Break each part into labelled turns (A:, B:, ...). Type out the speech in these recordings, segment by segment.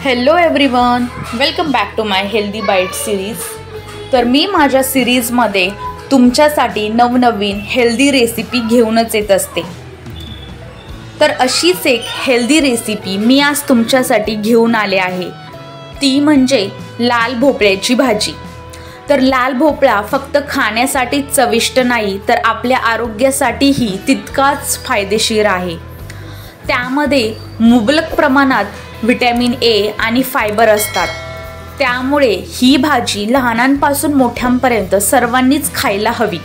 A: Hello everyone, welcome back to my healthy bite series. तर मी माझ्या सिरीजमध्ये तुमच्यासाठी नवनवीन हेल्दी रेसिपी घेऊनच येत असते। तर अशीच एक हेल्दी रेसिपी मी आज तुमच्यासाठी घेऊन आले आहे, ती म्हणजे लाल भोपळ्याची भाजी। तर लाल भोपळा फक्त खाण्यासाठी चविष्ट नाही, तर आपल्या आरोग्यासाठीही तितकाच फायदेशीर आहे। त्यामध्ये मुबलक प्रमाणात विटॅमिन ए आणि फायबर असतात, त्यामुळे ही भाजी लहानांपासून मोठ्यांपर्यंत सर्वांनीच खायला हवी।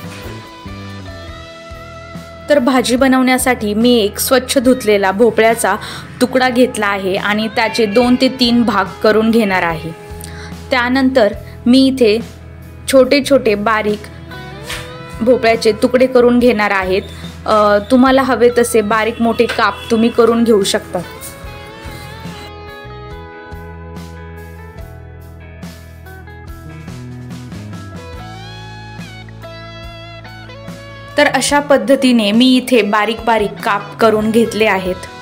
A: तर भाजी बनवण्यासाठी मी एक स्वच्छ धुतलेला भोपळ्याचा तुकडा घेतला आहे आणि त्याचे 2 ते 3 भाग करून घेणार आहे। त्यानंतर मी इथे छोटे छोटे बारीक भोपळ्याचे तुकडे करून घेणार आहेत। तुम्हाला हवे तसे बारीक मोठे काप तुम्ही करून घेऊ शकता। तर अशा पद्धतीने मी इथे बारीक बारीक काप करून घेतले आहेत।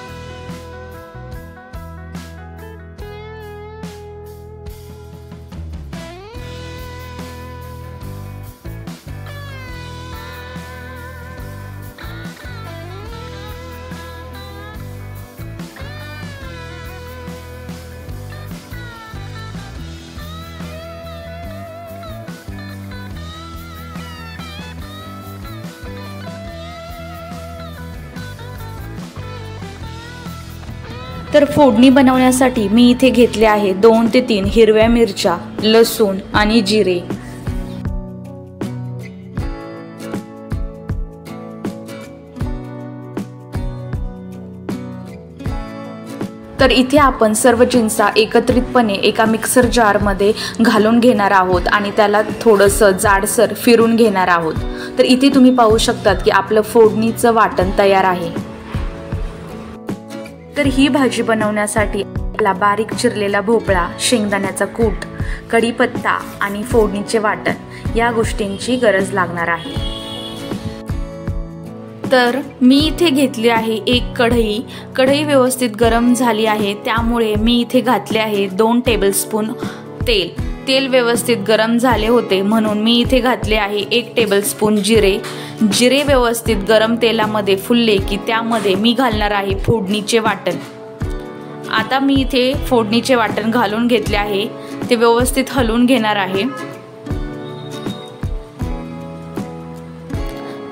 A: तर फोडणी बनवण्यासाठी मी इथे घेतले आहे 2 ते 3 हिरव्या मिरच्या, लसूण आणि जिरे। तर इथे आपण सर्व चिंचा एकत्रितपणे एका मिक्सर जारमध्ये घालून घेणार आहोत आणि त्याला थोडंसं जाडसर फिरून घेणार आहोत। तर इथे तुम्ही पाहू शकतात की आपलं फोडणीचं वाटण तयार आहे। तर ही भाजी बनवण्यासाठी आपला बारीक चिरलेला भोपळा, शेंगदाण्याचा कूट, कढीपत्ता आणि फोडणीचे वाटण या गोष्टींची गरज लागणार आहे। तर मी इथे घेतली आहे एक कढई। कढई व्यवस्थित गरम झाली आहे, त्यामुळे मी इथे घातले आहे 2 टेबलस्पून तेल। तेल व्यवस्थित गरम झाले होते म्हणून मी इथे घातले आहे 1 टेबलस्पून जिरे। जिरे व्यवस्थित गरम तेलामध्ये फुलले की त्यामध्ये मी घालणार आहे फोडणीचे वाटण। आता मी इथे फोडणीचे वाटण घालून घेतले आहे, ते व्यवस्थित हलवून घेणार आहे।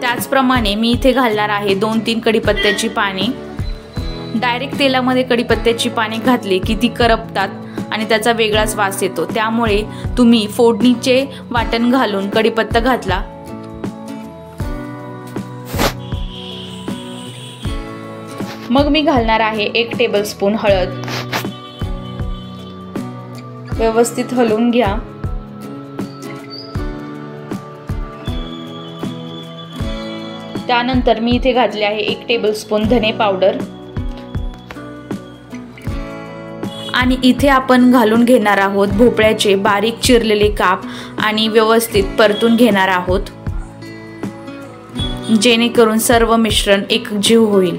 A: त्याचप्रमाणे मी इथे घालणार आहे 2-3 कढीपत्त्याची पाने। डायरेक्ट तेलामध्ये कढीपत्त्याची पाने घातली की ती करपतात आणि त्याचा वेगळाच वास येतो, त्यामुळे तुम्ही फोडणीचे वाटण घालून कढीपत्ता घातला। मग मी घालणार आहे 1 टेबलस्पून हळद। व्यवस्थित हलवून घ्या। त्यानंतर मी इथे घातले आहे 1 टेबलस्पून धने पावडर आणि इथे आपण घालून घेणार आहोत भोपळ्याचे बारीक चिरलेले काप आणि व्यवस्थित परतून घेणार आहोत, जेणेकरून सर्व मिश्रण एकजीव होईल।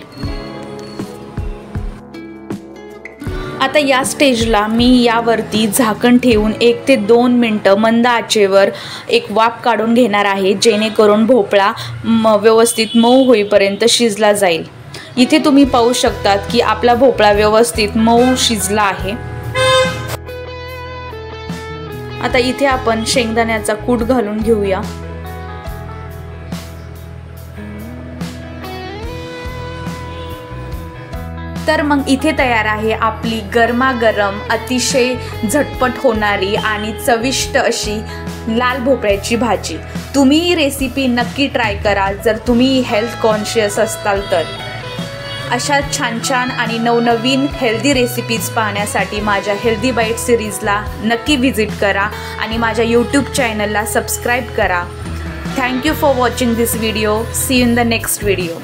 A: आता या स्टेजला मी यावरती झाकण ठेवून 1 ते 2 मिनिटं मंद आचेवर एक वाफ काढून घेणार आहे, जेणेकरून भोपळा व्यवस्थित मऊ होईपर्यंत शिजला जाईल। इथे तुम्ही पाहू शकतात की आपला भोपळा व्यवस्थित मऊ शिजला आहे। आता इथे आपण शेंगदाण्याचा कूट घालून घेऊया। तर मग इथे तयार आहे आपली गरमागरम अतिशय झटपट होणारी आणि चविष्ट अशी लाल भोपळ्याची भाजी। तुम्ही ही रेसिपी नक्की ट्राय करा जर तुम्ही हेल्थ कॉन्शियस असाल तर। अशा छान छान आणि नवनवीन हेल्दी रेसिपीज पाहण्यासाठी माझ्या हेल्दी बाईट सिरीजला नक्की व्हिजिट करा आणि माझ्या यूट्यूब चॅनलला सबस्क्राईब करा। Thank you for watching this video. See you in the next video.